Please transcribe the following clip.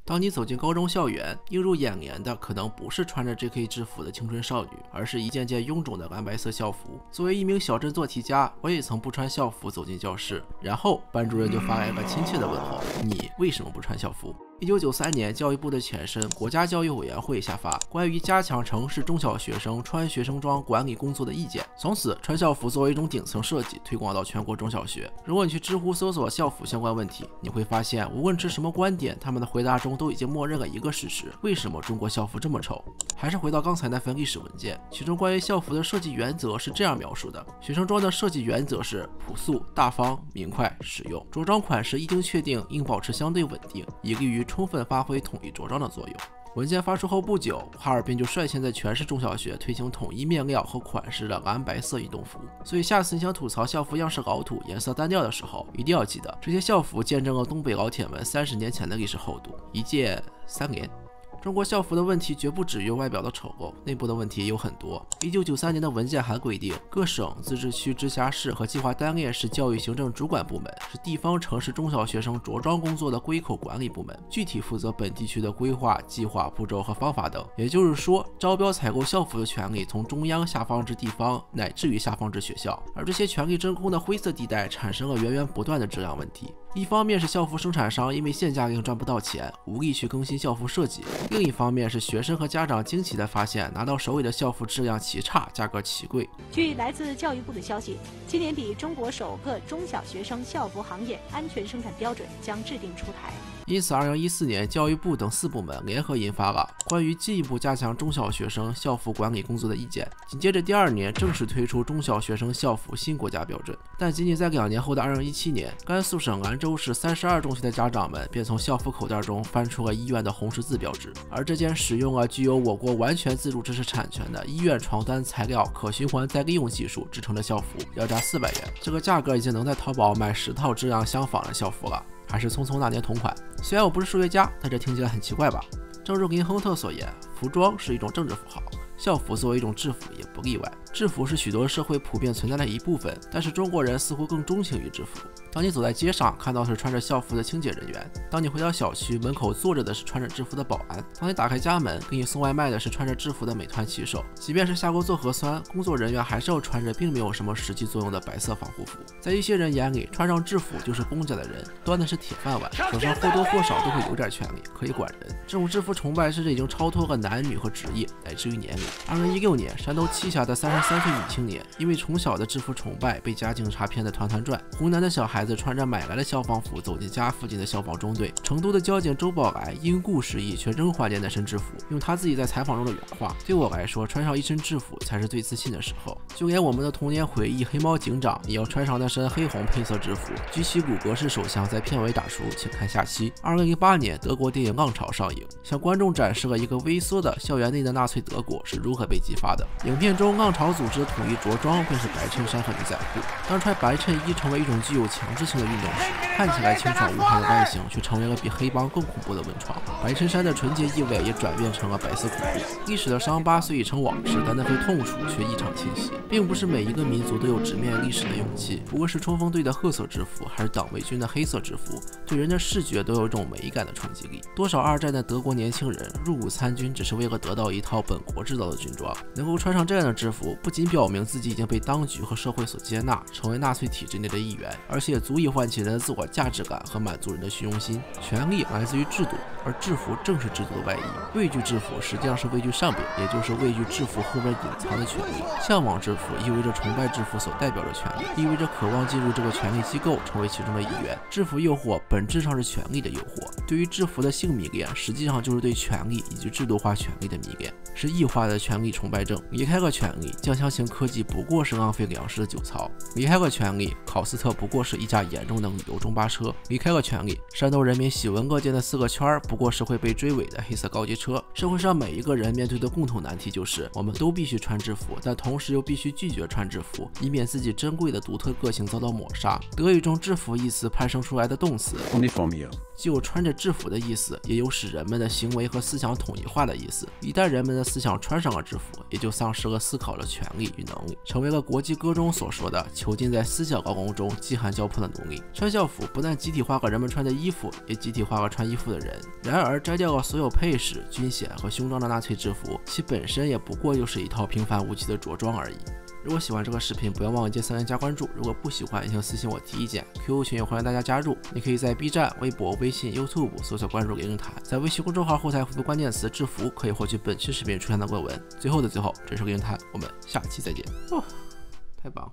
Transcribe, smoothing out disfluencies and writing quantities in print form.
当你走进高中校园，映入眼帘的可能不是穿着 JK 制服的青春少女，而是一件件臃肿的蓝白色校服。作为一名小镇做题家，我也曾不穿校服走进教室，然后班主任就发来了亲切的问候：“你为什么不穿校服？” 1993年，教育部的前身国家教育委员会下发关于加强城市中小学生穿学生装管理工作的意见，从此穿校服作为一种顶层设计推广到全国中小学。如果你去知乎搜索校服相关问题，你会发现无论持什么观点，他们的回答中都已经默认了一个事实：为什么中国校服这么丑？还是回到刚才那份历史文件，其中关于校服的设计原则是这样描述的：学生装的设计原则是朴素、大方、明快、实用，着装款式一经确定应保持相对稳定，以利于充分发挥统一着装的作用。文件发出后不久，哈尔滨就率先在全市中小学推行统一面料和款式的蓝白色运动服。所以下次你想吐槽校服样式老土、颜色单调的时候，一定要记得，这些校服见证了东北老铁们30年前的历史厚度，一届3连。中国校服的问题绝不止于外表的丑陋，内部的问题也有很多。1993年的文件还规定，各省、自治区、直辖市和计划单列市教育行政主管部门是地方城市中小学生着装工作的归口管理部门，具体负责本地区的规划、计划、步骤和方法等。也就是说，招标采购校服的权利从中央下放至地方，乃至于下放至学校。而这些权力真空的灰色地带产生了源源不断的质量问题。一方面是校服生产商因为限价令赚不到钱，无力去更新校服设计；另一方面是学生和家长惊奇地发现，拿到手里的校服质量奇差，价格奇贵。据来自教育部的消息，今年底中国首个中小学生校服行业安全生产标准将制定出台。因此2014年，教育部等4部门联合印发了关于进一步加强中小学生校服管理工作的意见。紧接着第2年正式推出中小学生校服新国家标准。但仅仅在2年后的2017年，甘肃省兰州市32中学的家长们便从校服口袋中翻出了医院的红十字标志，而这件使用了具有我国完全自主知识产权的医院床单材料可循环再利用技术制成的校服，要价400元。这个价格已经能在淘宝买10套质量相仿的校服了。还是匆匆那年同款。虽然我不是数学家，但这听起来很奇怪吧？正如林亨特所言，服装是一种政治符号，校服作为一种制服也不例外。制服是许多社会普遍存在的一部分，但是中国人似乎更钟情于制服。当你走在街上，看到是穿着校服的清洁人员；当你回到小区，门口坐着的是穿着制服的保安；当你打开家门，给你送外卖的是穿着制服的美团骑手。即便是下锅做核酸，工作人员还是要穿着并没有什么实际作用的白色防护服。在一些人眼里，穿上制服就是公家的人，端的是铁饭碗，手上或多或少都会有点权利，可以管人。这种制服崇拜甚至已经超脱了男女和职业，乃至于年龄。2016年，山东栖霞的33岁女青年因为从小的制服崇拜被家警察骗得团团转。湖南的小孩子穿着买来的消防服走进家附近的消防中队。成都的交警周宝来因故失忆，却仍怀念那身制服。用他自己在采访中的原话：“对我来说，穿上一身制服才是最自信的时候。就连我们的童年回忆黑猫警长也要穿上那身黑红配色制服，举起鲁格式手枪在片尾打出请看下期。”2008年，德国电影《浪潮》上映，向观众展示了一个微缩的校园内的纳粹德国是如何被激发的。影片中，浪潮组织的统一着装便是白衬衫和牛仔裤。当穿白衬衣成为一种具有强制性的运动时，看起来清爽无害的外形却成为了比黑帮更恐怖的温床。白衬衫的纯洁意味也转变成了白色恐怖。历史的伤疤虽已成往事，但那份痛楚却异常清晰。并不是每一个民族都有直面历史的勇气，不论是冲锋队的褐色制服，还是党卫军的黑色制服，对人的视觉都有一种美感的冲击力。多少2战的德国年轻人入伍参军，只是为了得到一套本国制造的军装。能够穿上这样的制服，不仅表明自己已经被当局和社会所接纳，成为纳粹体制内的一员，而且足以唤起人的自我价值感和满足人的虚荣心。权力来自于制度，而制服正是制度的外衣。畏惧制服实际上是畏惧上边，也就是畏惧制服后面隐藏的权力。向往制服意味着崇拜制服所代表的权利，意味着渴望进入这个权力机构，成为其中的一员。制服诱惑本质上是权力的诱惑。对于制服的性迷恋，实际上就是对权力以及制度化权力的迷恋，是异化的权力崇拜症。离开了权力，降枪型科技不过是浪费粮食的酒槽；离开了权力，考斯特不过是一架严重的旅游中巴车；离开了权力，山东人民喜闻乐见的4个圈不过是会被追尾的黑色高级车。社会上每一个人面对的共同难题就是，我们都必须穿制服，但同时又必须拒绝穿制服，以免自己珍贵的独特个性遭到抹杀。德语中制服一词派生出来的动词，既有穿着制服的意思，也有使人们的行为和思想统一化的意思。一旦人们的思想穿上了制服，也就丧失了思考的权利与能力，成为了国际歌中所说的囚禁在思想牢笼中饥寒交迫的奴隶。穿校服不但集体化了人们穿的衣服，也集体化了穿衣服的人。然而，摘掉了所有配饰、军衔和胸章的纳粹制服，其本身也不过就是一套平凡无奇的着装而已。如果喜欢这个视频，不要忘了键3连加关注。如果不喜欢，也请私信我提意见。QQ 群也欢迎大家加入。你可以在 B 站、微博、微信、YouTube 搜索关注给论坛，在微信公众号后台回复关键词“制服”，可以获取本期视频出现的论文。最后的最后，这是给论坛，我们下期再见。太棒了。